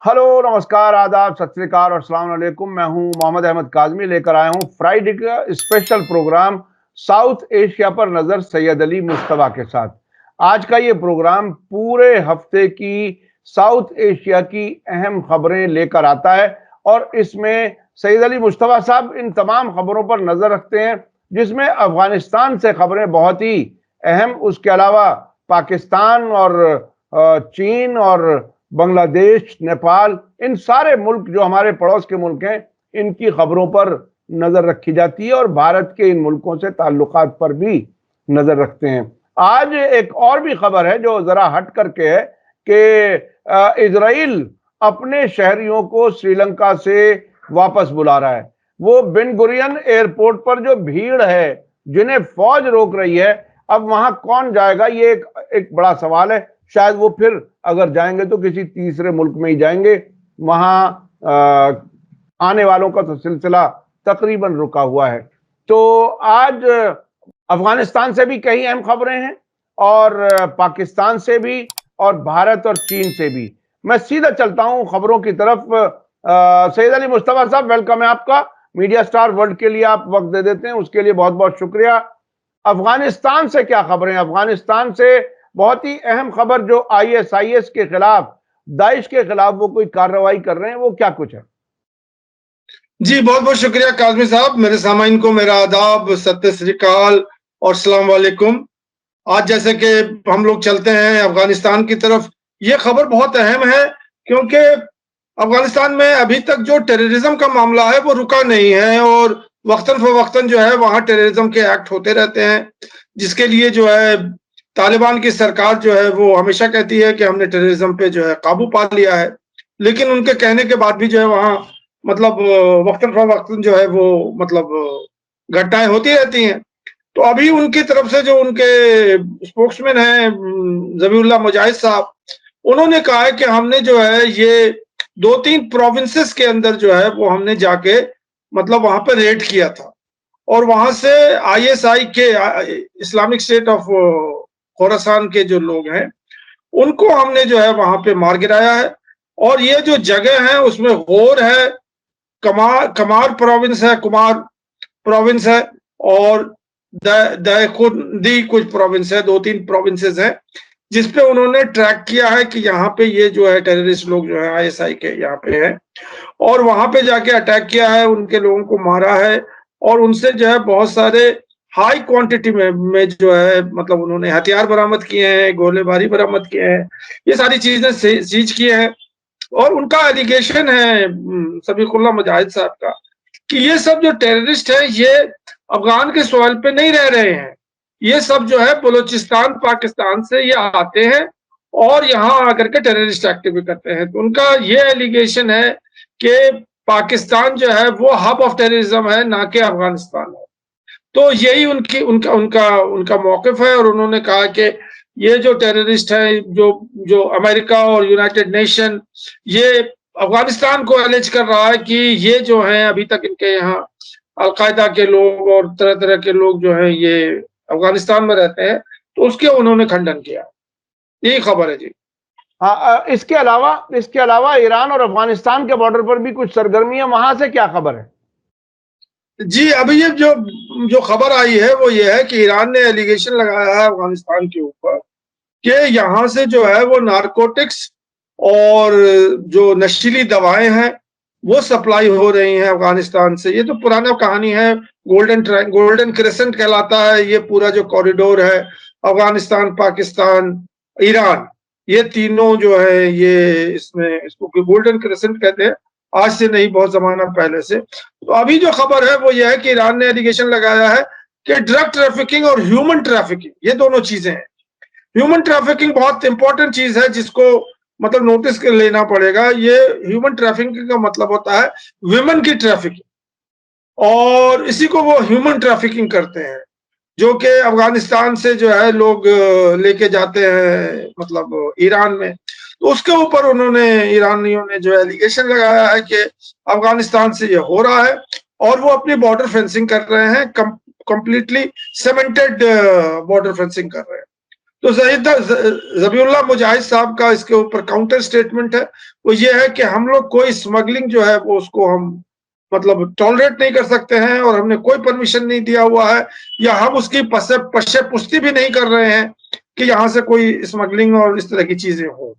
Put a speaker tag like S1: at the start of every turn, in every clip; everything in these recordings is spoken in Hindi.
S1: हेलो, नमस्कार, आदाब, सत श्री अकाल और अस्सलाम वालेकुम। मैं हूं मोहम्मद अहमद काज़मी, लेकर आया हूं फ्राइडे का स्पेशल प्रोग्राम साउथ एशिया पर नज़र सैयद अली मुश्तबा के साथ। आज का ये प्रोग्राम पूरे हफ्ते की साउथ एशिया की अहम खबरें लेकर आता है और इसमें सैयद अली मुश्तबा साहब इन तमाम खबरों पर नज़र रखते हैं, जिसमें अफगानिस्तान से खबरें बहुत ही अहम, उसके अलावा पाकिस्तान और चीन और बांग्लादेश, नेपाल, इन सारे मुल्क जो हमारे पड़ोस के मुल्क हैं, इनकी खबरों पर नजर रखी जाती है और भारत के इन मुल्कों से ताल्लुकात पर भी नजर रखते हैं। आज एक और भी खबर है जो जरा हट करके है कि इजराइल अपने शहरियों को श्रीलंका से वापस बुला रहा है। वो बिन गुरियन एयरपोर्ट पर जो भीड़ है, जिन्हें फौज रोक रही है, अब वहां कौन जाएगा, ये एक बड़ा सवाल है। शायद वो फिर अगर जाएंगे तो किसी तीसरे मुल्क में ही जाएंगे। वहां आने वालों का तो सिलसिला तकरीबन रुका हुआ है। तो आज अफगानिस्तान से भी कई अहम खबरें हैं और पाकिस्तान से भी और भारत और चीन से भी। मैं सीधा चलता हूं खबरों की तरफ। सैयद अली मुश्तबा साहब, वेलकम है आपका। मीडिया स्टार वर्ल्ड के लिए आप वक्त दे देते हैं, उसके लिए बहुत बहुत शुक्रिया। अफगानिस्तान से क्या खबरें? अफगानिस्तान से बहुत ही अहम खबर, जो आईएसआईएस के खिलाफ, दाइश के खिलाफ वो कोई कार्रवाई कर रहे हैं, वो क्या कुछ है?
S2: जी, बहुत बहुत शुक्रिया काज़मी साहब। मेरे सामाइन को मेरा आदाब, सत्य श्री अकाल और सलाम वालेकुम। आज जैसे कि हम लोग चलते हैं अफगानिस्तान की तरफ, ये खबर बहुत अहम है क्योंकि अफगानिस्तान में अभी तक जो टेररिज्म का मामला है वो रुका नहीं है और वक्तन फवक्तन जो है वहाँ टेररिज्म के एक्ट होते रहते हैं, जिसके लिए जो है तालिबान की सरकार जो है वो हमेशा कहती है कि हमने टेररिज्म पे जो है काबू पा लिया है, लेकिन उनके कहने के बाद भी जो है वहाँ मतलब वक्तन फवक्तन जो है वो मतलब घटनाएं होती रहती हैं। तो अभी उनकी तरफ से जो उनके स्पोक्समैन हैं ज़बीहुल्लाह मुजाहिद साहब, उन्होंने कहा है कि हमने जो है ये 2-3 प्रोविंसेस के अंदर जो है वो हमने जाके मतलब वहां पे रेड किया था और वहां से आईएसआई के इस्लामिक स्टेट ऑफ खोरासान के जो लोग हैं उनको हमने जो है वहां पे मार गिराया है। और ये जो जगह है उसमें गौर है, कमार प्रोविंस है, कुमार प्रोविंस है और दायखुंदी कुछ प्रोविंस है, 2-3 प्रोविंसेस हैं जिसपे उन्होंने ट्रैक किया है कि यहाँ पे ये जो है टेररिस्ट लोग जो है आईएसआई के यहाँ पे हैं और वहां पे जाके अटैक किया है, उनके लोगों को मारा है और उनसे जो है बहुत सारे हाई क्वांटिटी में जो है मतलब उन्होंने हथियार बरामद किए हैं, गोले बारी बरामद किए हैं, ये सारी चीजें सीज किए हैं। और उनका एलिगेशन है सबीकुल्लाह मुजाहिद साहब का कि ये सब जो टेररिस्ट है ये अफगान के सॉइल पे नहीं रह रहे हैं, ये सब जो है बलूचिस्तान पाकिस्तान से ये आते हैं और यहाँ आकर के टेररिस्ट एक्टिविटी करते हैं। तो उनका ये एलिगेशन है कि पाकिस्तान जो है वो हब ऑफ टेररिज्म है, ना कि अफगानिस्तान है। तो यही उनकी उनका उनका उनका मौकिफ है और उन्होंने कहा कि ये जो टेररिस्ट है, जो जो अमेरिका और यूनाइटेड नेशन ये अफगानिस्तान को एलिज कर रहा है कि ये जो है अभी तक इनके यहाँ अलकायदा के लोग और तरह तरह के लोग जो हैं ये अफगानिस्तान में रहते हैं, तो उसके उन्होंने खंडन किया। यही खबर है जी।
S1: हाँ, इसके अलावा ईरान और अफगानिस्तान के बॉर्डर पर भी कुछ सरगर्मियां, वहां से क्या खबर है?
S2: जी, अभी ये जो जो खबर आई है वो ये है कि ईरान ने एलिगेशन लगाया है अफगानिस्तान के ऊपर कि यहाँ से जो है वो नारकोटिक्स और जो नशीली दवाएं हैं वो सप्लाई हो रही हैं अफगानिस्तान से। ये तो पुराना कहानी है, गोल्डन क्रेसेंट कहलाता है ये पूरा जो कॉरिडोर है, अफगानिस्तान, पाकिस्तान, ईरान, ये तीनों जो है ये इसमें इसको गोल्डन क्रेसेंट कहते हैं, आज से नहीं बहुत जमाना पहले से। तो अभी जो खबर है वो ये है कि ईरान ने एलिगेशन लगाया है कि ड्रग ट्रैफिकिंग और ह्यूमन ट्रैफिकिंग ये दोनों चीजें हैं। ह्यूमन ट्रैफिकिंग बहुत इंपॉर्टेंट चीज है जिसको मतलब नोटिस कर लेना पड़ेगा। ये ह्यूमन ट्रैफिकिंग का मतलब होता है विमेन की ट्रैफिकिंग और इसी को वो ह्यूमन ट्रैफिकिंग करते हैं, जो कि अफगानिस्तान से जो है लोग लेके जाते हैं मतलब ईरान में। तो उसके ऊपर उन्होंने ईरानियों ने जो एलिगेशन लगाया है कि अफगानिस्तान से ये हो रहा है और वो अपनी बॉर्डर फेंसिंग कर रहे हैं, कंप्लीटली सीमेंटेड बॉर्डर फेंसिंग कर रहे हैं। तो ज़बीउल्लाह मुजाहिद साहब का इसके ऊपर काउंटर स्टेटमेंट है, वो ये है कि हम लोग कोई स्मगलिंग जो है वो उसको हम मतलब टॉलरेट नहीं कर सकते हैं और हमने कोई परमिशन नहीं दिया हुआ है, या हम उसकी पश्चे पुष्टि भी नहीं कर रहे हैं कि यहाँ से कोई स्मगलिंग और इस तरह की चीजें हो।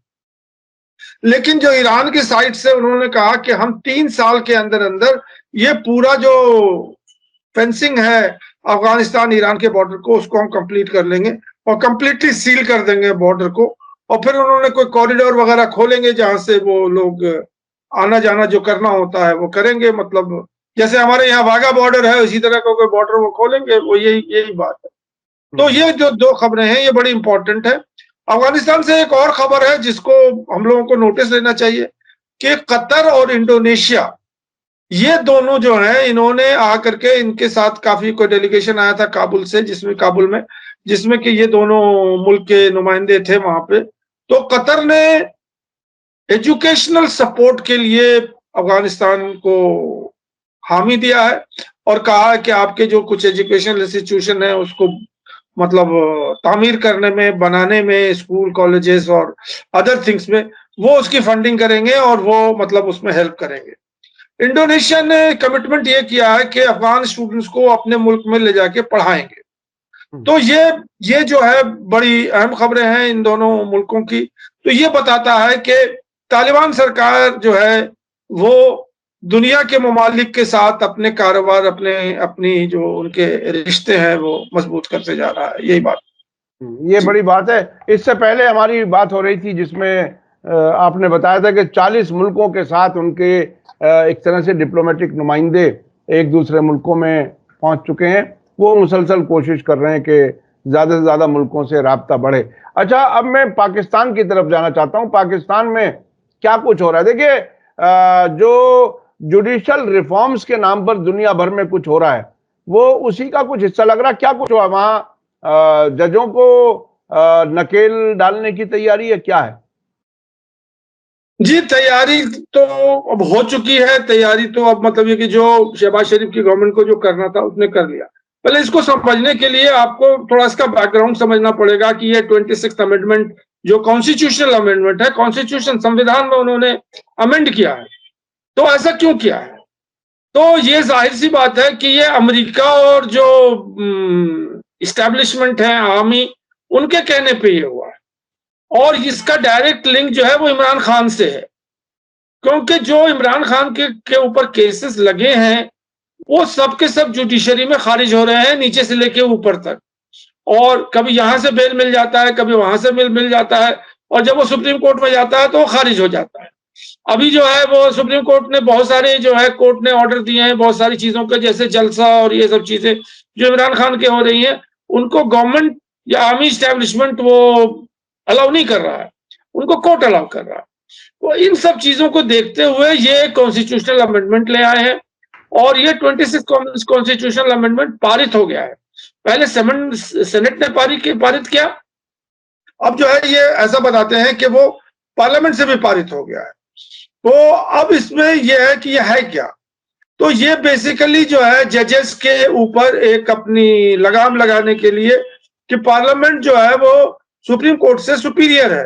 S2: लेकिन जो ईरान की साइड से उन्होंने कहा कि हम 3 साल के अंदर अंदर ये पूरा जो फेंसिंग है अफगानिस्तान ईरान के बॉर्डर को, उसको हम कंप्लीट कर लेंगे और कंप्लीटली सील कर देंगे बॉर्डर को। और फिर उन्होंने कोई कॉरिडोर वगैरह खोलेंगे जहां से वो लोग आना जाना जो करना होता है वो करेंगे। मतलब जैसे हमारे यहाँ वाघा बॉर्डर है, इसी तरह का कोई बॉर्डर वो खोलेंगे, वो यही बात है। तो ये जो 2 खबरें हैं ये बड़ी इंपॉर्टेंट है। अफगानिस्तान से एक और खबर है जिसको हम लोगों को नोटिस लेना चाहिए कि कतर और इंडोनेशिया, ये दोनों जो हैं, इन्होंने आकर के इनके साथ काफी कोई डेलीगेशन आया था काबुल से, जिसमें कि ये दोनों मुल्क के नुमाइंदे थे वहां पे। तो कतर ने एजुकेशनल सपोर्ट के लिए अफगानिस्तान को हामी दिया है और कहा है कि आपके जो कुछ एजुकेशनल इंस्टीट्यूशन है उसको मतलब तामीर करने में, बनाने में, स्कूल कॉलेजेस और अदर थिंग्स में वो उसकी फंडिंग करेंगे और वो मतलब उसमें हेल्प करेंगे। इंडोनेशिया ने कमिटमेंट ये किया है कि अफगान स्टूडेंट्स को अपने मुल्क में ले जाके पढ़ाएंगे। तो ये जो है बड़ी अहम खबरें हैं इन दोनों मुल्कों की। तो ये बताता है कि तालिबान सरकार जो है वो दुनिया के ममालिक के साथ अपने कारोबार, अपनी जो उनके रिश्ते हैं वो मजबूत करते जा रहा है। यही बात,
S1: ये बड़ी बात है। इससे पहले हमारी बात हो रही थी जिसमें आपने बताया था कि 40 मुल्कों के साथ उनके एक तरह से डिप्लोमेटिक नुमाइंदे एक दूसरे मुल्कों में पहुंच चुके हैं। वो मुसलसल कोशिश कर रहे हैं कि ज़्यादा से ज़्यादा मुल्कों से राब्ता बढ़े। अच्छा, अब मैं पाकिस्तान की तरफ जाना चाहता हूं। पाकिस्तान में क्या कुछ हो रहा है? देखिए, जो जुडिशल रिफॉर्म्स के नाम पर दुनिया भर में कुछ हो रहा है, वो उसी का कुछ हिस्सा लग रहा है। क्या कुछ हुआ वहां? जजों को नकेल डालने की तैयारी है, क्या है?
S2: जी तैयारी तो अब हो चुकी है। तैयारी तो अब मतलब ये कि जो शहबाज शरीफ की गवर्नमेंट को जो करना था उसने कर लिया। पहले इसको समझने के लिए आपको थोड़ा इसका बैकग्राउंड समझना पड़ेगा कि ये 26th अमेंडमेंट जो कॉन्स्टिट्यूशनल अमेंडमेंट है, कॉन्स्टिट्यूशन संविधान में उन्होंने अमेंड किया है। तो ऐसा क्यों किया है? तो ये जाहिर सी बात है कि ये अमेरिका और जो इस्टेब्लिशमेंट है आर्मी, उनके कहने पे ये हुआ है। और इसका डायरेक्ट लिंक जो है वो इमरान खान से है, क्योंकि जो इमरान खान के ऊपर केसेस लगे हैं वो सब के सब जुडिशरी में खारिज हो रहे हैं, नीचे से लेके ऊपर तक। और कभी यहां से बेल मिल जाता है, कभी वहां से मिल जाता है, और जब वो सुप्रीम कोर्ट में जाता है तो वो खारिज हो जाता है। अभी जो है वो सुप्रीम कोर्ट ने बहुत सारे जो है कोर्ट ने ऑर्डर दिए हैं बहुत सारी चीजों के, जैसे जलसा और ये सब चीजें जो इमरान खान के हो रही हैं, उनको गवर्नमेंट या आर्मी स्टैब्लिशमेंट वो अलाउ नहीं कर रहा है, उनको कोर्ट अलाउ कर रहा है। तो इन सब चीजों को देखते हुए ये कॉन्स्टिट्यूशनल अमेंडमेंट ले आए हैं और ये 26 कॉन्स्टिट्यूशनल अमेंडमेंट पारित हो गया है। पहले सेनेट ने पारित किया, अब जो है ये ऐसा बताते हैं कि वो पार्लियामेंट से भी पारित हो गया है। तो अब इसमें यह है कि यह है क्या? तो ये बेसिकली जो है जजेस के ऊपर एक अपनी लगाम लगाने के लिए कि पार्लियामेंट जो है वो सुप्रीम कोर्ट से सुपीरियर है।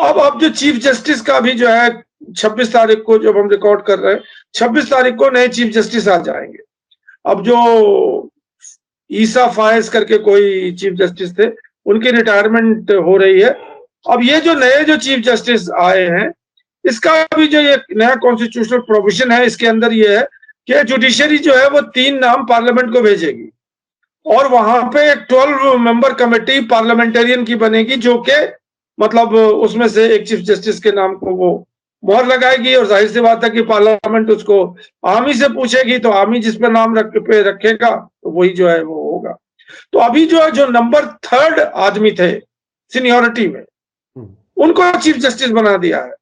S2: अब जो चीफ जस्टिस का भी जो है 26 तारीख को, जब हम रिकॉर्ड कर रहे हैं 26 तारीख को नए चीफ जस्टिस आ जाएंगे। अब जो ईसा फायज करके कोई चीफ जस्टिस थे, उनकी रिटायरमेंट हो रही है। अब ये जो नए जो चीफ जस्टिस आए हैं, इसका भी जो ये नया कॉन्स्टिट्यूशनल प्रोविजन है, इसके अंदर ये है कि जुडिशरी जो है वो 3 नाम पार्लियामेंट को भेजेगी और वहां पे एक 12 मेंबर कमेटी पार्लियामेंटेरियन की बनेगी, जो कि मतलब उसमें से एक चीफ जस्टिस के नाम को वो मोहर लगाएगी। और जाहिर सी बात है कि पार्लियामेंट उसको आर्मी से पूछेगी, तो आर्मी जिस पर नाम रखेगा तो वही जो है वो होगा। तो अभी जो है जो नंबर 3rd आदमी थे सीनियोरिटी में, उनको चीफ जस्टिस बना दिया है।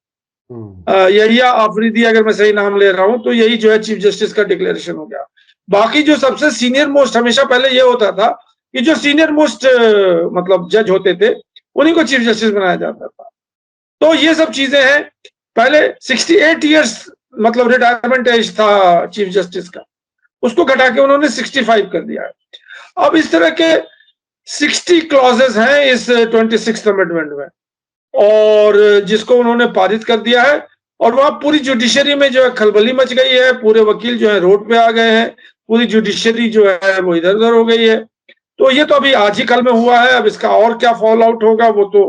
S2: यहिया आफरीदी, अगर मैं सही नाम ले रहा हूं, तो यही जो है चीफ जस्टिस का डिक्लेरेशन हो गया। बाकी जो सबसे सीनियर मोस्ट, हमेशा पहले ये होता था कि जो सीनियर मोस्ट मतलब जज होते थे उन्हीं को चीफ जस्टिस बनाया जाता था। तो ये सब चीजें हैं। पहले 68 ईयर्स मतलब रिटायरमेंट एज था चीफ जस्टिस का, उसको घटा के उन्होंने 65 कर दिया है। अब इस तरह के 60 क्लॉजेस हैं इस 26th अमेंडमेंट में, और जिसको उन्होंने पारित कर दिया है। और वहां पूरी जुडिशरी में जो है खलबली मच गई है, पूरे वकील जो है रोड पे आ गए हैं, पूरी जुडिशरी जो है वो इधर उधर हो गई है। तो ये तो अभी आज ही कल में हुआ है, अब इसका और क्या फॉल आउट होगा वो तो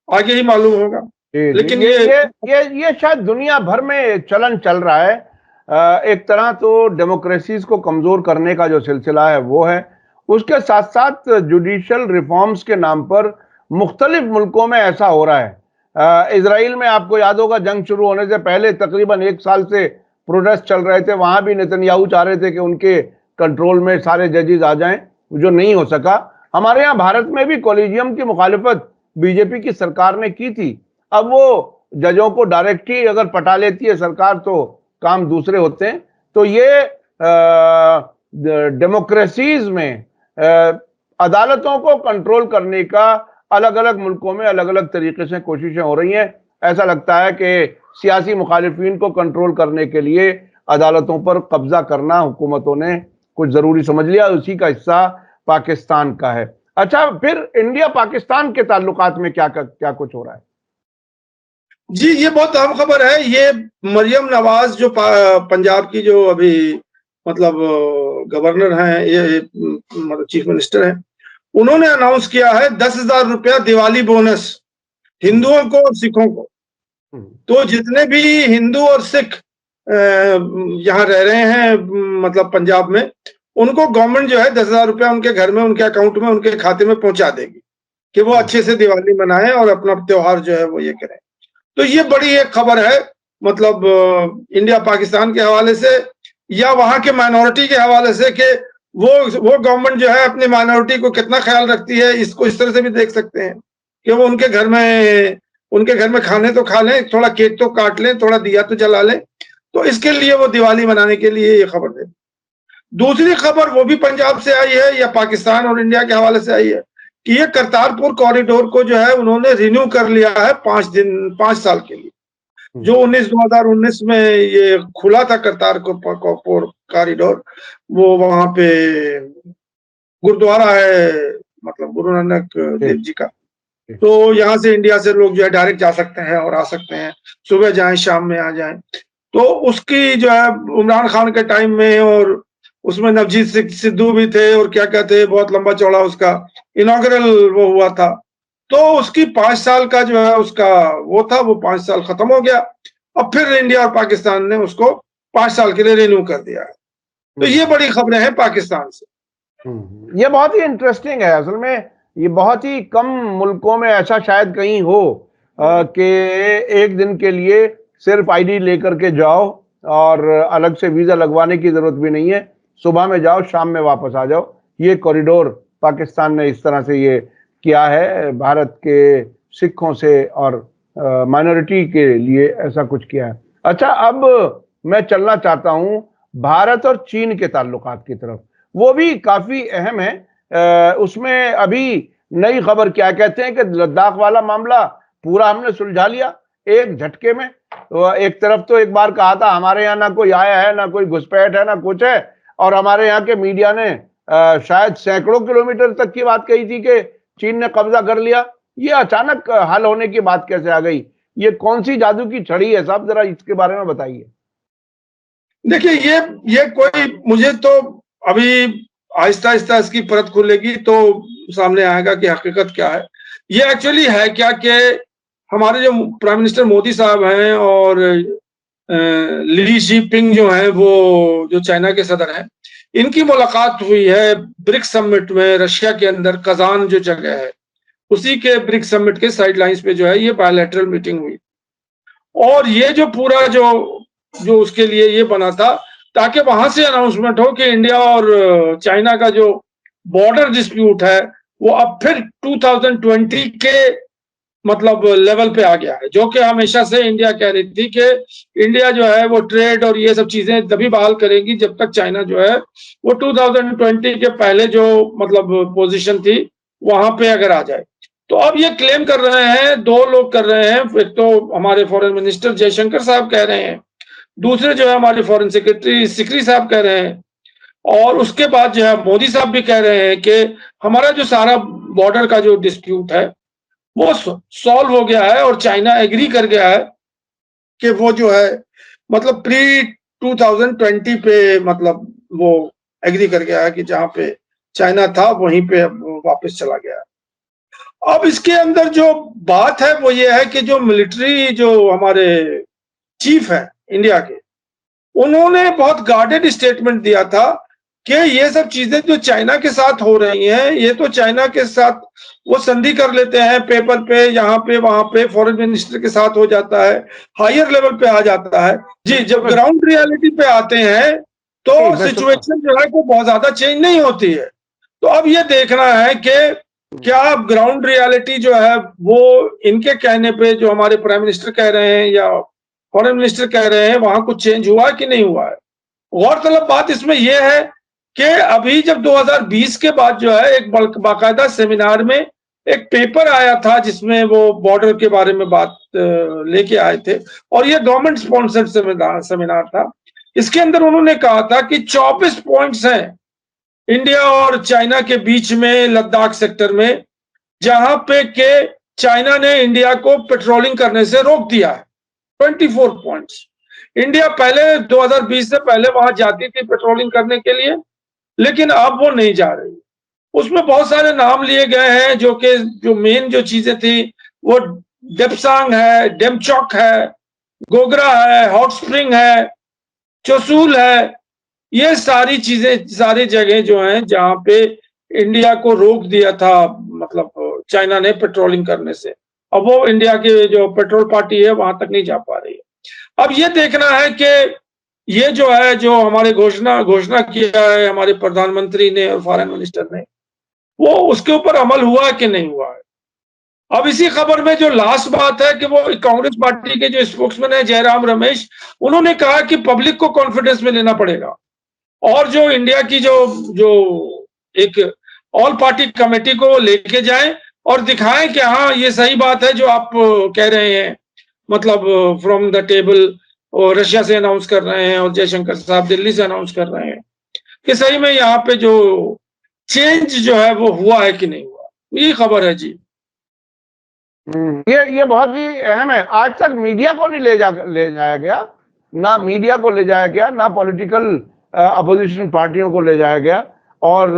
S2: आगे ही मालूम होगा।
S1: जी,
S2: लेकिन
S1: ये शायद दुनिया भर में एक चलन चल रहा है। एक तरह तो डेमोक्रेसीज को कमजोर करने का जो सिलसिला है वो है, उसके साथ साथ जुडिशियल रिफॉर्म्स के नाम पर मुख्तलिफ मुल्कों में ऐसा हो रहा है। इजराइल में आपको याद होगा, जंग शुरू होने से पहले तकरीबन 1 साल से प्रोटेस्ट चल रहे थे, वहां भी नेतन्याहू चाह रहे थे कि उनके कंट्रोल में सारे जजेस आ जाएं, जो नहीं हो सका। हमारे यहाँ भारत में भी कॉलेजियम की मुखालिफत बीजेपी की सरकार ने की थी। अब वो जजों को डायरेक्ट ही अगर पटा लेती है सरकार तो काम दूसरे होते हैं। तो ये डेमोक्रेसीज में अदालतों को कंट्रोल करने का अलग अलग मुल्कों में अलग अलग तरीके से कोशिशें हो रही हैं। ऐसा लगता है कि सियासी मुखालिफिन को कंट्रोल करने के लिए अदालतों पर कब्जा करना हुकूमतों ने कुछ जरूरी समझ लिया, उसी का हिस्सा पाकिस्तान का है। अच्छा, फिर इंडिया पाकिस्तान के ताल्लुकात में क्या कुछ हो रहा है?
S2: जी, ये बहुत अहम खबर है। ये मरियम नवाज जो पंजाब की जो अभी मतलब गवर्नर हैं, ये मतलब चीफ मिनिस्टर हैं, उन्होंने अनाउंस किया है 10,000 रुपया दिवाली बोनस हिंदुओं को और सिखों को। तो जितने भी हिंदू और सिख यहाँ रह रहे हैं मतलब पंजाब में, उनको गवर्नमेंट जो है 10,000 रुपया उनके घर में, उनके अकाउंट में, उनके खाते में पहुंचा देगी कि वो अच्छे से दिवाली मनाएं और अपना त्योहार जो है वो ये करें। तो ये बड़ी एक खबर है, मतलब इंडिया पाकिस्तान के हवाले से या वहां के माइनॉरिटी के हवाले से, कि वो गवर्नमेंट जो है अपनी माइनॉरिटी को कितना ख्याल रखती है। इसको इस तरह से भी देख सकते हैं कि वो उनके घर में खाने तो खा लें, थोड़ा केक तो काट लें, थोड़ा दिया तो जला लें। तो इसके लिए वो दिवाली मनाने के लिए ये खबर दे। दूसरी खबर वो भी पंजाब से आई है या पाकिस्तान और इंडिया के हवाले से आई है कि ये करतारपुर कॉरिडोर को जो है उन्होंने रिन्यू कर लिया है 5 साल के लिए। जो 2019 में ये खुला था करतारपुर कॉरिडोर, वो वहां पे गुरुद्वारा है, मतलब गुरु नानक देव जी का। तो यहाँ से इंडिया से लोग जो है डायरेक्ट जा सकते हैं और आ सकते हैं, सुबह जाएं शाम में आ जाएं। तो उसकी जो है इमरान खान के टाइम में, और उसमें नवजीत सिद्धू भी थे और क्या कहते हैं, बहुत लंबा चौड़ा उसका इनॉग्रल वो हुआ था। तो उसकी 5 साल का जो है उसका वो था, वो 5 साल खत्म हो गया। अब फिर इंडिया और पाकिस्तान ने उसको 5 साल के लिए रिन्यू कर दिया है। तो ये बड़ी खबरें हैं पाकिस्तान से।
S1: ये बहुत ही इंटरेस्टिंग है। असल में ये बहुत ही कम मुल्कों में ऐसा शायद कहीं हो कि एक दिन के लिए सिर्फ आईडी लेकर के जाओ और अलग से वीजा लगवाने की जरूरत भी नहीं है, सुबह में जाओ शाम में वापस आ जाओ। ये कॉरिडोर पाकिस्तान ने इस तरह से ये किया है, भारत के सिखों से और माइनॉरिटी के लिए ऐसा कुछ किया है। अच्छा, अब मैं चलना चाहता हूं भारत और चीन के ताल्लुकात की तरफ। वो भी काफी अहम है। उसमें अभी नई खबर क्या कहते हैं कि लद्दाख वाला मामला पूरा हमने सुलझा लिया एक झटके में। तो एक तरफ तो एक बार कहा था हमारे यहाँ ना कोई आया है, ना कोई घुसपैठ है, ना कुछ है, और हमारे यहाँ के मीडिया ने शायद सैकड़ों किलोमीटर तक की बात कही थी कि चीन ने कब्जा कर लिया। ये अचानक हल होने की बात कैसे आ गई? ये कौन सी जादू की छड़ी है साहब, जरा इसके बारे में बताइए।
S2: देखिए, ये कोई, मुझे तो अभी आहिस्ता आहिस्ता इसकी परत खुलेगी तो सामने आएगा कि हकीकत क्या है। ये एक्चुअली है क्या कि हमारे जो प्राइम मिनिस्टर मोदी साहब हैं और ली जिनपिंग जो हैं, वो जो चाइना के सदर हैं, इनकी मुलाकात हुई है ब्रिक्स समिट में, रशिया के अंदर कजान जो जगह है, उसी के ब्रिक्स समिट के साइडलाइंस पे जो है ये बायलैटरल मीटिंग हुई। और ये जो पूरा जो उसके लिए ये बना था ताकि वहां से अनाउंसमेंट हो कि इंडिया और चाइना का जो बॉर्डर डिस्प्यूट है वो अब फिर 2020 के मतलब लेवल पे आ गया है, जो कि हमेशा से इंडिया कह रही थी कि इंडिया जो है वो ट्रेड और ये सब चीजें तभी बहाल करेगी जब तक चाइना जो है वो 2020 के पहले जो मतलब पोजीशन थी वहां पे अगर आ जाए। तो अब ये क्लेम कर रहे हैं, दो लोग कर रहे हैं। एक तो हमारे फॉरेन मिनिस्टर जयशंकर साहब कह रहे हैं, दूसरे जो है हमारे फॉरेन सेक्रेटरी सिकरी साहब कह रहे हैं। और उसके बाद जो है मोदी साहब भी कह रहे हैं कि हमारा जो सारा बॉर्डर का जो डिस्प्यूट है वो सॉल्व हो गया है, और चाइना एग्री कर गया है कि वो जो है मतलब प्री 2020 पे मतलब वो एग्री कर गया है कि जहां पे चाइना था वहीं पे अब वापस चला गया है। अब इसके अंदर जो बात है वो ये है कि जो मिलिट्री जो हमारे चीफ है इंडिया के, उन्होंने बहुत गार्डेड स्टेटमेंट दिया था कि ये सब चीजें जो चाइना के साथ हो रही हैं, ये तो चाइना के साथ वो संधि कर लेते हैं पेपर पे, यहाँ पे वहां पे फॉरेन मिनिस्टर के साथ हो जाता है, हायर लेवल पे आ जाता है। जी, जब ग्राउंड रियलिटी पे आते हैं तो सिचुएशन जो है वो बहुत ज्यादा चेंज नहीं होती है। तो अब ये देखना है कि क्या ग्राउंड रियलिटी जो है वो इनके कहने पे जो हमारे प्राइम मिनिस्टर कह रहे हैं या फॉरेन मिनिस्टर कह रहे हैं वहां कुछ चेंज हुआ कि नहीं हुआ है। गौरतलब बात इसमें यह है कि अभी जब 2020 के बाद जो है एक बाकायदा सेमिनार में एक पेपर आया था जिसमें वो बॉर्डर के बारे में बात लेके आए थे, और ये गवर्नमेंट स्पॉन्सर्ड सेमिनार था। इसके अंदर उन्होंने कहा था कि 24 पॉइंट्स हैं इंडिया और चाइना के बीच में लद्दाख सेक्टर में, जहां पे के चाइना ने इंडिया को पेट्रोलिंग करने से रोक दिया है। 24 पॉइंट्स। इंडिया पहले 2020 से पहले वहां जाती थी पेट्रोलिंग करने के लिए, लेकिन अब वो नहीं जा रही। उसमें बहुत सारे नाम लिए गए हैं जो मेन जो चीजें थी वो डेप्सांग है, डेमचौक है, गोगरा है, हॉट स्प्रिंग है, चोसूल है। ये सारी चीजें, सारी जगह जो हैं जहां पे इंडिया को रोक दिया था मतलब चाइना ने पेट्रोलिंग करने से, अब वो इंडिया की जो पेट्रोल पार्टी है वहां तक नहीं जा पा रही है। अब ये देखना है कि ये जो है जो हमारे घोषणा किया है हमारे प्रधानमंत्री ने और फॉरेन मिनिस्टर ने, वो उसके ऊपर अमल हुआ कि नहीं हुआ है। अब इसी खबर में जो लास्ट बात है कि वो कांग्रेस पार्टी के जो स्पोक्समैन है जयराम रमेश, उन्होंने कहा कि पब्लिक को कॉन्फिडेंस में लेना पड़ेगा, और जो इंडिया की जो जो एक ऑल पार्टी कमेटी को लेके जाएं और दिखाएं कि हाँ ये सही बात है जो आप कह रहे हैं, मतलब फ्रॉम द टेबल, और रशिया से अनाउंस कर रहे हैं और जयशंकर साहब दिल्ली से अनाउंस कर रहे हैं कि सही में यहाँ पे जो चेंज जो है वो हुआ है कि नहीं हुआ। ये खबर है जी।
S1: ये बहुत ही अहम है। आज तक मीडिया को नहीं ले जाया गया, ना मीडिया को ले जाया गया, ना पॉलिटिकल अपोजिशन पार्टियों को ले जाया गया, और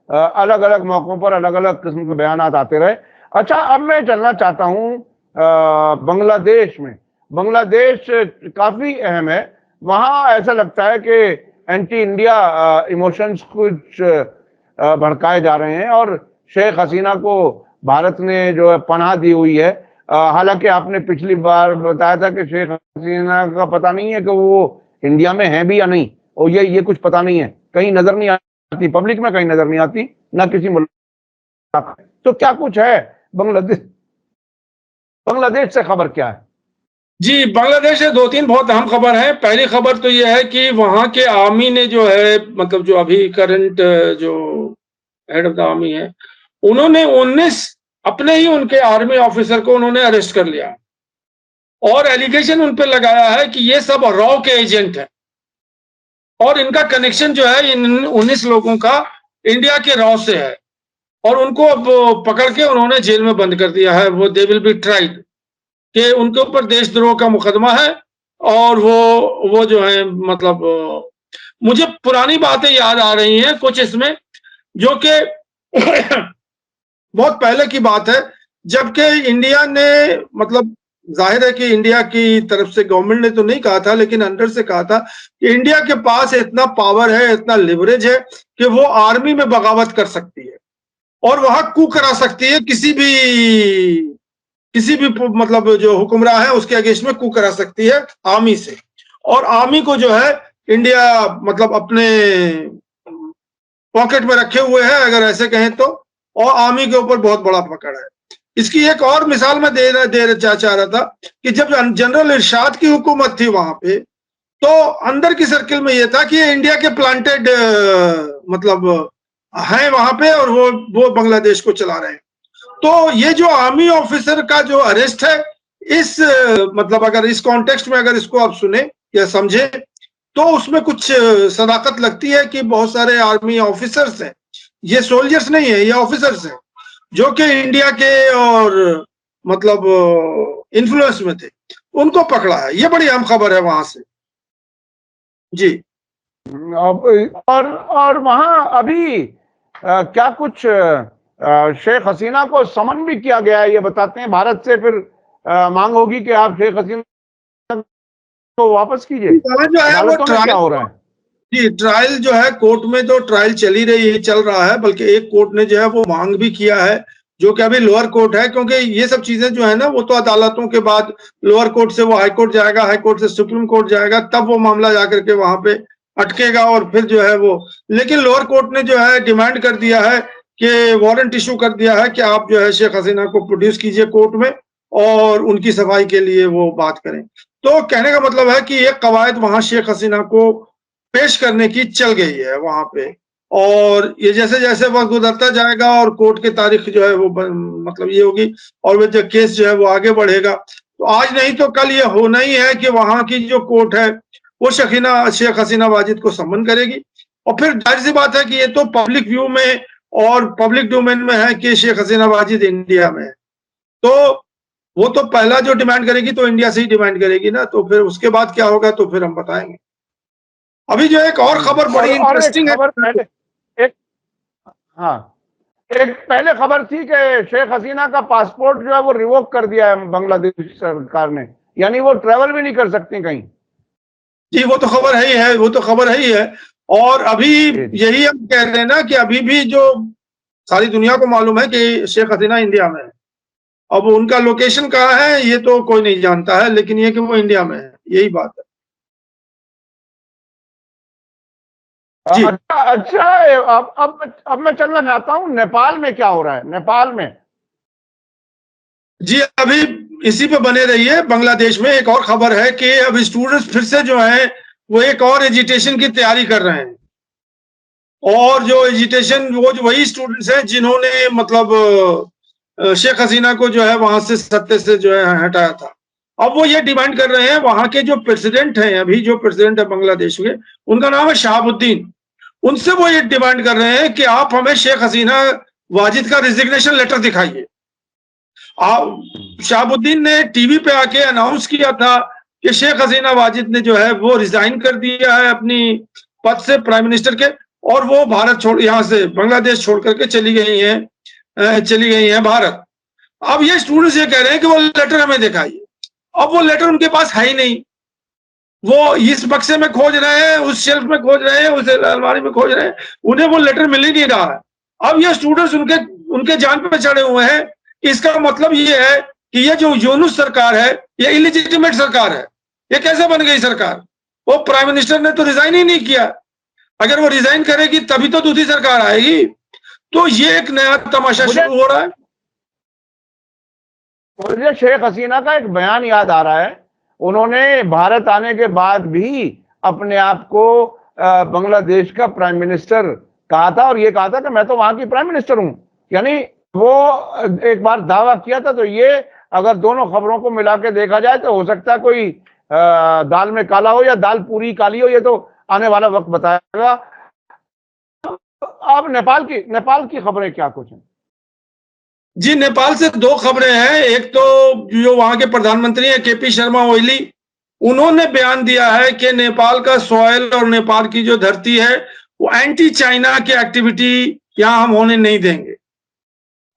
S1: अलग अलग मौकों पर अलग अलग किस्म के बयान आते रहे। अच्छा, अब मैं चलना चाहता हूँ बांग्लादेश में। बांग्लादेश काफी अहम है। वहां ऐसा लगता है कि एंटी इंडिया इमोशंस कुछ भड़काए जा रहे हैं, और शेख हसीना को भारत ने जो है पनाह दी हुई है। हालांकि आपने पिछली बार बताया था कि शेख हसीना का पता नहीं है कि वो इंडिया में है भी या नहीं, और ये कुछ पता नहीं है, कहीं नजर नहीं आती पब्लिक में, कहीं नजर नहीं आती, ना किसी मुल्क। तो क्या कुछ है बांग्लादेश से खबर क्या है?
S2: जी, बांग्लादेश से 2-3 बहुत अहम खबर है। पहली खबर तो यह है कि वहां के आर्मी ने जो है मतलब जो अभी करंट जो हेड ऑफ द आर्मी है, उन्होंने 19 अपने ही उनके आर्मी ऑफिसर को उन्होंने अरेस्ट कर लिया, और एलिगेशन उन पे लगाया है कि ये सब रॉ के एजेंट हैं, और इनका कनेक्शन जो है इन 19 लोगों का इंडिया के रॉ से है, और उनको अब पकड़ के उन्होंने जेल में बंद कर दिया है। वो दे विल बी ट्राइड, कि उनके ऊपर देशद्रोह का मुकदमा है, और वो जो है मतलब मुझे पुरानी बातें याद आ रही हैं कुछ इसमें, जो कि बहुत पहले की बात है, जबकि इंडिया ने मतलब जाहिर है कि इंडिया की तरफ से गवर्नमेंट ने तो नहीं कहा था, लेकिन अंदर से कहा था कि इंडिया के पास इतना पावर है, इतना लिवरेज है कि वो आर्मी में बगावत कर सकती है और वहां कू करा सकती है, किसी भी मतलब जो हुक्मरान है उसके अगेंस्ट में कू करा सकती है आर्मी से। और आर्मी को जो है इंडिया मतलब अपने पॉकेट में रखे हुए है अगर ऐसे कहें तो, और आर्मी के ऊपर बहुत बड़ा पकड़ है। इसकी एक और मिसाल मैं दे चाह रहा था कि जब जनरल इरशाद की हुकूमत थी वहां पे, तो अंदर की सर्किल में यह था कि इंडिया के प्लांटेड मतलब हैं वहां पे, और वो बांग्लादेश को चला रहे हैं। तो ये जो आर्मी ऑफिसर का जो अरेस्ट है, इस मतलब अगर इस कॉन्टेक्स्ट में अगर इसको आप सुने या समझे, तो उसमें कुछ सदाकत लगती है कि बहुत सारे आर्मी ऑफिसर्स हैं, ये सोल्जर्स नहीं है, ये ऑफिसर्स हैं जो कि इंडिया के और मतलब इन्फ्लुएंस में थे, उनको पकड़ा है। ये बड़ी अहम खबर है वहां से। जी
S1: और वहां अभी क्या कुछ शेख हसीना को समन भी किया गया है, ये बताते हैं। भारत से फिर मांग होगी कि आप शेख हसीना को वापस कीजिए।
S2: वहाँ जो है वो
S1: अदालतों में क्या हो रहा है?
S2: जी ट्रायल जो है कोर्ट में, तो ट्रायल चल रहा है, बल्कि एक कोर्ट ने जो है वो मांग भी किया है, जो कि अभी लोअर कोर्ट है, क्योंकि ये सब चीजें जो है ना वो तो अदालतों के बाद लोअर कोर्ट से वो हाई कोर्ट जाएगा, हाई कोर्ट से सुप्रीम कोर्ट जाएगा, तब वो मामला जाकर के वहां पे अटकेगा और फिर जो है वो, लेकिन लोअर कोर्ट ने जो है डिमांड कर दिया है कि वारंट इशू कर दिया है कि आप जो है शेख हसीना को प्रोड्यूस कीजिए कोर्ट में और उनकी सफाई के लिए वो बात करें। तो कहने का मतलब है कि एक कवायद वहां शेख हसीना को पेश करने की चल गई है वहां पे, और ये जैसे जैसे वक्त गुजरता जाएगा और कोर्ट की तारीख जो है वो मतलब ये होगी और वो जो केस जो है वो आगे बढ़ेगा, तो आज नहीं तो कल ये होना ही है कि वहां की जो कोर्ट है वो शेख हसीना वाजिद को सम्मन करेगी। और फिर जाहिर सी बात है कि ये तो पब्लिक व्यू में और पब्लिक डोमेन में है कि शेख हसीना वाजिद इंडिया में है, तो वो तो पहला जो डिमांड करेगी तो इंडिया से ही डिमांड करेगी ना, तो फिर उसके बाद क्या होगा तो फिर हम बताएंगे। अभी जो एक और खबर बड़ी
S1: और एक
S2: इंटरेस्टिंग है।
S1: खबर पहले, एक हाँ एक पहले खबर थी कि शेख हसीना का पासपोर्ट जो है वो रिवोक कर दिया है बांग्लादेश सरकार ने, यानी वो ट्रेवल भी नहीं कर सकती कहीं।
S2: जी वो तो खबर है ही है, वो तो खबर है ही है। और अभी यही हम कह रहे हैं ना कि अभी भी जो सारी दुनिया को मालूम है कि शेख हसीना इंडिया में है। अब उनका लोकेशन कहाँ है ये तो कोई नहीं जानता है, लेकिन ये कि वो इंडिया में है, यही बात है। जी
S1: अच्छा अच्छा, अब मैं चलना चाहता हूँ नेपाल में क्या हो रहा है, नेपाल में।
S2: जी अभी इसी पे बने रहिए। बांग्लादेश में एक और खबर है कि अब स्टूडेंट्स फिर से जो है वो एक और एजिटेशन की तैयारी कर रहे हैं, और जो एजिटेशन वो जो वही स्टूडेंट्स हैं जिन्होंने मतलब शेख हसीना को जो है वहां से सत्ते से जो है हटाया था। अब वो ये डिमांड कर रहे हैं, वहां के जो प्रेसिडेंट हैं, अभी जो प्रेसिडेंट है बांग्लादेश के, उनका नाम है शहाबुद्दीन। उनसे वो ये डिमांड कर रहे हैं कि आप हमें शेख हसीना वाजिद का रिजिग्नेशन लेटर दिखाइए। शहाबुद्दीन ने टीवी पे आके अनाउंस किया था कि शेख हसीना वाजिद ने जो है वो रिजाइन कर दिया है अपनी पद से, प्राइम मिनिस्टर के, और वो भारत छोड़, यहाँ से बांग्लादेश छोड़ करके चली गई हैं भारत। अब ये स्टूडेंट्स ये कह रहे हैं कि वो लेटर हमें दिखाइए। अब वो लेटर उनके पास है ही नहीं, वो इस बक्से में खोज रहे हैं, उस शेल्फ में खोज रहे हैं, उस अलमारी में खोज रहे हैं, उन्हें वो लेटर मिल ही नहीं रहा है। अब ये स्टूडेंट्स उनके उनके जान पे चढ़े हुए हैं। इसका मतलब ये है कि ये जो यूनुस सरकार है ये इलिजिटिमेट सरकार है। ये कैसे बन गई सरकार? वो प्राइम मिनिस्टर ने तो रिजाइन ही नहीं किया। अगर वो रिजाइन करेगी तभी तो दूसरी सरकार आएगी। तो ये एक नया तमाशा शुरू हो रहा है।
S1: मुझे शेख हसीना का एक बयान याद आ रहा है। उन्होंने भारत आने के बाद भी अपने आप को बांग्लादेश का प्राइम मिनिस्टर कहा था, और ये कहा था कि मैं तो वहां की प्राइम मिनिस्टर हूं। यानी वो एक बार दावा किया था। तो ये अगर दोनों खबरों को मिला के देखा जाए तो हो सकता है कोई दाल में काला हो या दाल पूरी काली हो, ये तो आने वाला वक्त बताएगा। अब नेपाल की खबरें क्या कुछ हैं?
S2: जी नेपाल से दो खबरें हैं। एक तो जो वहां के प्रधानमंत्री हैं केपी शर्मा ओली, उन्होंने बयान दिया है कि नेपाल का सॉयल और नेपाल की जो धरती है वो एंटी चाइना की एक्टिविटी यहां हम होने नहीं देंगे।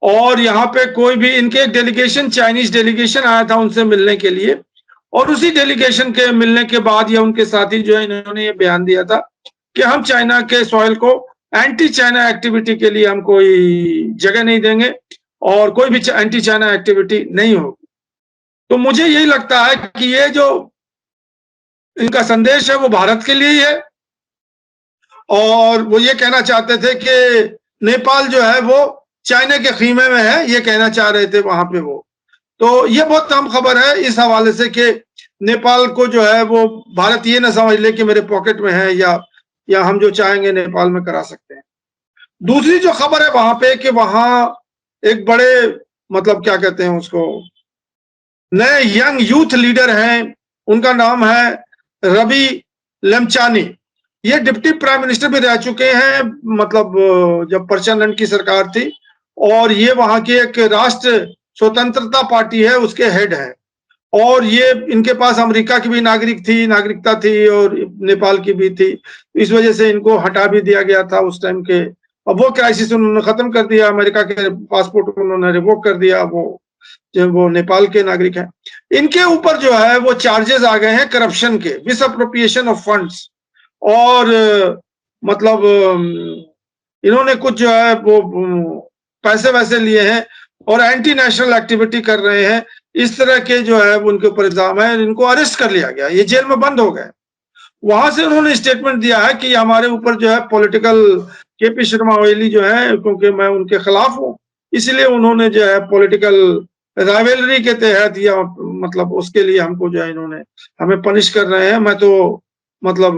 S2: और यहाँ पे कोई भी, इनके डेलीगेशन, चाइनीज डेलीगेशन आया था उनसे मिलने के लिए, और उसी डेलीगेशन के मिलने के बाद या उनके साथी जो है इन्होंने ये बयान दिया था कि हम चाइना के सॉइल को एंटी चाइना एक्टिविटी के लिए हम कोई जगह नहीं देंगे और कोई भी एंटी चाइना एक्टिविटी नहीं होगी। तो मुझे यही लगता है कि ये जो इनका संदेश है वो भारत के लिए ही है, और वो ये कहना चाहते थे कि नेपाल जो है वो चाइना के खीमे में है, ये कहना चाह रहे थे वहां पे वो। तो ये बहुत अहम खबर है इस हवाले से कि नेपाल को जो है वो भारत ये ना समझ ले कि मेरे पॉकेट में है, या हम जो चाहेंगे नेपाल में करा सकते हैं। दूसरी जो खबर है वहां पे कि वहां एक बड़े मतलब क्या कहते हैं उसको, नए यंग यूथ लीडर हैं, उनका नाम है रवि लेमचानी, ये डिप्टी प्राइम मिनिस्टर भी रह चुके हैं, मतलब जब परचन की सरकार थी, और ये वहां की एक राष्ट्र स्वतंत्रता पार्टी है, उसके हेड है। और ये इनके पास अमेरिका की भी नागरिकता थी और नेपाल की भी थी। इस वजह से इनको हटा भी दिया गया था उस टाइम के। अब वो क्राइसिस उन्होंने खत्म कर दिया, अमेरिका के पासपोर्ट उन्होंने रिवोक कर दिया, वो नेपाल के नागरिक हैं। इनके ऊपर जो है वो चार्जेस आ गए हैं करप्शन के, मिसअप्रोप्रिएशन ऑफ फंड्स, और मतलब इन्होंने कुछ जो है वो पैसे वैसे लिए हैं और एंटी नेशनल एक्टिविटी कर रहे हैं, इस तरह के जो है उनके ऊपर इल्जाम है। इनको अरेस्ट कर लिया गया, ये जेल में बंद हो गए। वहां से उन्होंने स्टेटमेंट दिया है कि हमारे ऊपर जो है पॉलिटिकल, केपी शर्मा ओली जो है, क्योंकि मैं उनके खिलाफ हूँ, इसलिए उन्होंने जो है पॉलिटिकल राइवलरी के तहत, या मतलब उसके लिए हमको जो है इन्होंने हमें पनिश कर रहे हैं। मैं तो मतलब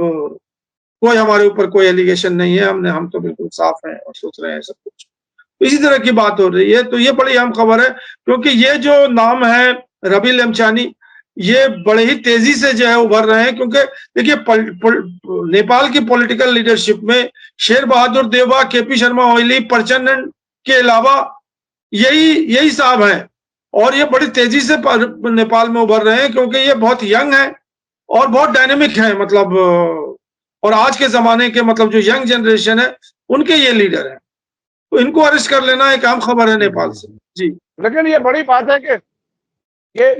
S2: कोई हमारे ऊपर कोई एलिगेशन नहीं है, हम तो बिल्कुल साफ हैं और सोच रहे हैं सब कुछ। इसी तरह की बात हो रही है, तो ये बड़ी अहम खबर है, क्योंकि ये जो नाम है रवि लेमचानी, ये बड़े ही तेजी से जो है उभर रहे हैं। क्योंकि देखिए नेपाल की पॉलिटिकल लीडरशिप में शेर बहादुर देउबा, केपी शर्मा ओली, परचन के अलावा यही साहब हैं, और ये बड़ी तेजी से नेपाल में उभर रहे हैं, क्योंकि ये बहुत यंग है और बहुत डायनेमिक है, मतलब और आज के जमाने के मतलब जो यंग जनरेशन है, उनके ये लीडर है। तो इनको अरेस्ट कर लेना एक आम खबर है नेपाल से। जी,
S1: लेकिन ये बड़ी बात है कि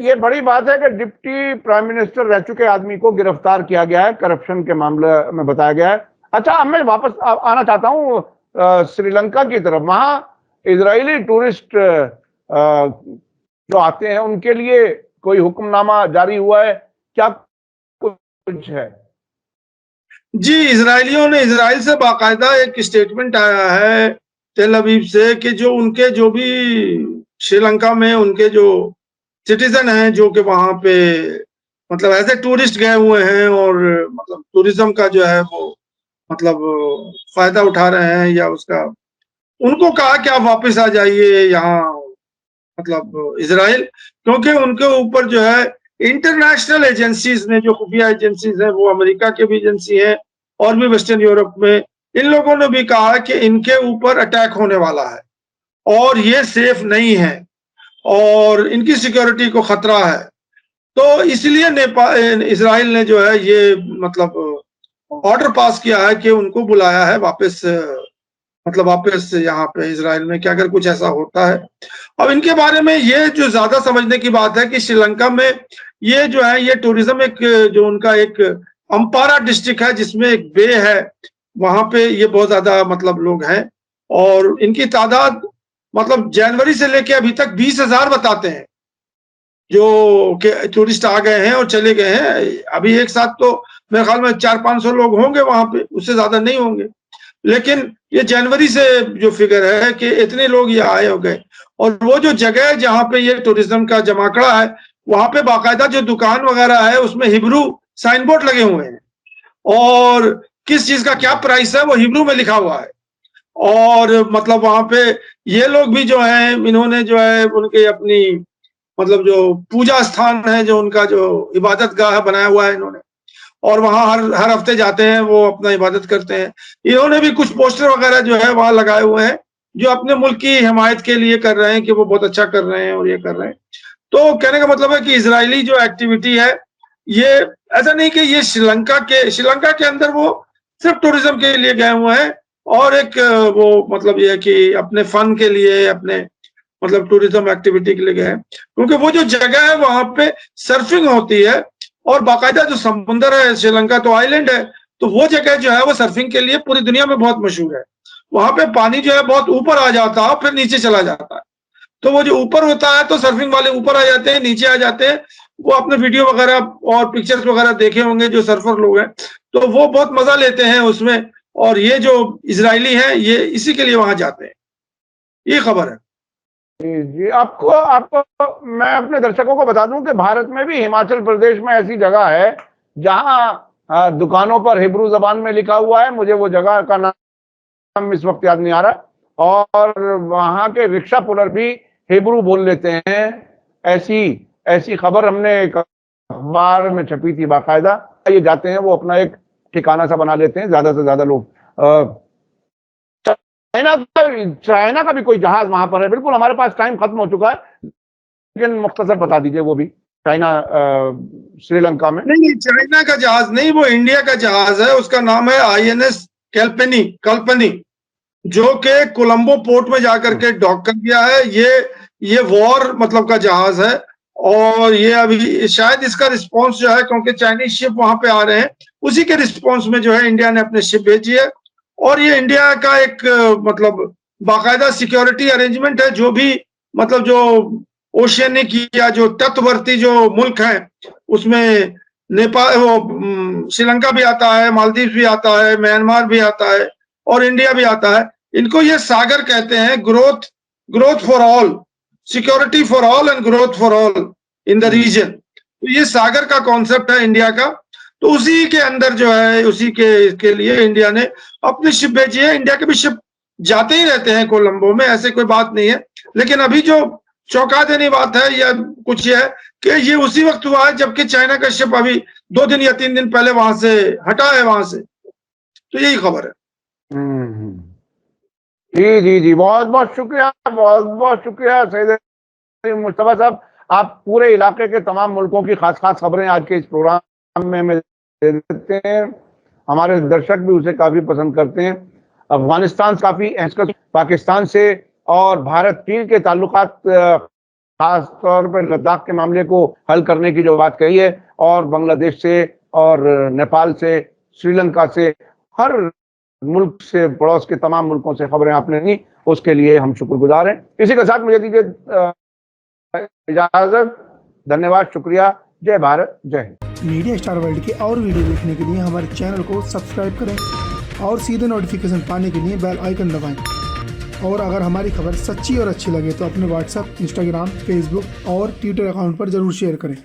S1: ये बड़ी बात है कि डिप्टी प्राइम मिनिस्टर रह चुके आदमी को गिरफ्तार किया गया है, करप्शन के मामले में बताया गया है। अच्छा, अब मैं वापस आना चाहता हूँ श्रीलंका की तरफ। वहां इजरायली टूरिस्ट जो आते हैं उनके लिए कोई हुक्मनामा जारी हुआ है क्या, कुछ है?
S2: जी, इजरायलियों ने, इजराइल से बाकायदा एक स्टेटमेंट आया है तेल अवीव से, कि जो भी श्रीलंका में उनके जो सिटीजन हैं, जो कि वहां पे मतलब एज ए टूरिस्ट गए हुए हैं और मतलब टूरिज्म का जो है वो मतलब फायदा उठा रहे हैं, या उसका, उनको कहा कि आप वापस आ जाइए यहाँ, मतलब इजराइल, क्योंकि उनके ऊपर जो है इंटरनेशनल एजेंसीज ने, जो खुफिया एजेंसीज हैं, वो अमेरिका के भी एजेंसी है और भी वेस्टर्न यूरोप में, इन लोगों ने भी कहा कि इनके ऊपर अटैक होने वाला है और ये सेफ नहीं है और इनकी सिक्योरिटी को खतरा है। तो इसलिए नेपाल, इजराइल ने जो है ये मतलब ऑर्डर पास किया है कि उनको बुलाया है वापस, मतलब वापस यहाँ पे इजराइल में, कि अगर कुछ ऐसा होता है। अब इनके बारे में ये जो ज्यादा समझने की बात है कि श्रीलंका में ये जो है ये टूरिज्म एक, जो उनका एक अम्पारा डिस्ट्रिक्ट है जिसमें एक बे है, वहां पे ये बहुत ज्यादा मतलब लोग हैं, और इनकी तादाद मतलब जनवरी से लेके अभी तक 20,000 बताते हैं जो कि टूरिस्ट आ गए हैं और चले गए हैं। अभी एक साथ तो मेरे ख्याल में 400-500 लोग होंगे वहां पे, उससे ज्यादा नहीं होंगे। लेकिन ये जनवरी से जो फिगर है कि इतने लोग ये आए हो गए, और वो जो जगह है जहाँ पे ये टूरिज्म का जमाकड़ा है, वहां पे बाकायदा जो दुकान वगैरह है उसमें हिब्रू साइन बोर्ड लगे हुए हैं, और किस चीज का क्या प्राइस है वो हिब्रू में लिखा हुआ है। और मतलब वहां पे ये लोग भी जो है, इन्होंने जो है उनके अपनी मतलब जो पूजा स्थान है, जो उनका जो इबादत गाह बनाया हुआ है इन्होंने, और वहां हर हफ्ते जाते हैं, वो अपना इबादत करते हैं। इन्होंने भी कुछ पोस्टर वगैरह जो है वहां लगाए हुए हैं, जो अपने मुल्क की हिमायत के लिए कर रहे हैं कि वो बहुत अच्छा कर रहे हैं और ये कर रहे हैं। तो कहने का मतलब है कि इजरायली जो एक्टिविटी है, ये ऐसा नहीं कि ये श्रीलंका के अंदर वो सिर्फ टूरिज्म के लिए गए हुए हैं, और एक वो मतलब ये है कि अपने फन के लिए, अपने मतलब टूरिज्म एक्टिविटी के लिए गए हैं। क्योंकि वो जो जगह है वहां पे सर्फिंग होती है, और बाकायदा जो समुंदर है, श्रीलंका तो आइलैंड है, तो वो जगह जो है वो सर्फिंग के लिए पूरी दुनिया में बहुत मशहूर है। वहां पे पानी जो है बहुत ऊपर आ जाता है फिर नीचे चला जाता है। तो वो जो ऊपर होता है तो सर्फिंग वाले ऊपर आ जाते हैं, नीचे आ जाते हैं। वो अपने वीडियो वगैरह और पिक्चर्स वगैरह देखे होंगे जो सर्फर लोग हैं, तो वो बहुत मजा लेते हैं उसमें। और ये जो इजरायली हैं ये इसी के लिए वहां जाते हैं। ये खबर है।
S1: जी जी, आपको आपको मैं अपने दर्शकों को बता दूं कि भारत में भी हिमाचल प्रदेश में ऐसी जगह है जहां दुकानों पर हिब्रू जबान में लिखा हुआ है। मुझे वो जगह का नाम इस वक्त याद नहीं आ रहा, और वहां के रिक्शा पुलर भी हिब्रू बोल लेते हैं। ऐसी ऐसी खबर हमने एक अखबार में छपी थी बाकायदा। ये जाते हैं, वो अपना एक ठिकाना सा बना लेते हैं ज्यादा से ज्यादा लोग। चाइना का भी कोई जहाज वहां पर है? बिल्कुल, हमारे पास टाइम खत्म हो चुका है, लेकिन मुख्तसर बता दीजिए वो भी। चाइना श्रीलंका में
S2: नहीं, चाइना का जहाज नहीं, वो इंडिया का जहाज है। उसका नाम है INS कल्पनी, जो कि कोलंबो पोर्ट में जाकर के डॉक कर गया है। ये वॉर मतलब का जहाज है, और ये अभी शायद इसका रिस्पांस जो है, क्योंकि चाइनीज शिप वहां पे आ रहे हैं, उसी के रिस्पांस में जो है इंडिया ने अपने शिप भेजी है। और ये इंडिया का एक मतलब बाकायदा सिक्योरिटी अरेंजमेंट है। जो भी मतलब जो ओशियनिक या जो तटवर्ती जो मुल्क है, उसमें नेपाल, वो श्रीलंका भी आता है, मालदीव भी आता है, म्यांमार भी आता है, और इंडिया भी आता है। इनको ये सागर कहते हैं, growth for all, security for all and growth for all in the region. तो ये सागर का कॉन्सेप्ट है इंडिया का। तो उसी के अंदर जो है, उसी के लिए इंडिया ने अपनी शिप भेजी है। इंडिया के भी शिप जाते ही रहते हैं कोलंबो में, ऐसे कोई बात नहीं है। लेकिन अभी जो चौंका देने बात है या कुछ ये है कि ये उसी वक्त हुआ है जबकि चाइना का शिप अभी 2 दिन या 3 दिन पहले वहां से हटा है वहां से। तो यही खबर है।
S1: जी जी जी, बहुत बहुत शुक्रिया, बहुत बहुत शुक्रिया सैयद अली मुस्तफा साहब। आप पूरे इलाके के तमाम मुल्कों की खास खास खबरें आज के इस प्रोग्राम में हमें दे देते हैं। हमारे दर्शक भी उसे काफी पसंद करते हैं। अफगानिस्तान से काफी अहम, पाकिस्तान से और भारत चीन के ताल्लुकात, खास तौर पर लद्दाख के मामले को हल करने की जो बात कही है, और बांग्लादेश से और नेपाल से, श्रीलंका से, हर मुल्क से, पड़ोस के तमाम मुल्कों से खबरें आपने दी, उसके लिए हम शुक्रगुजार हैं। इसी के साथ मुझे दीजिए इजाजत। धन्यवाद, शुक्रिया, जय भारत, जय हिंद।
S3: मीडिया स्टार वर्ल्ड के और वीडियो देखने के लिए हमारे चैनल को सब्सक्राइब करें और सीधे नोटिफिकेशन पाने के लिए बेल आइकन दबाएं। और अगर हमारी खबर सच्ची और अच्छी लगे तो अपने व्हाट्सएप, इंस्टाग्राम, फेसबुक और ट्विटर अकाउंट पर जरूर शेयर करें।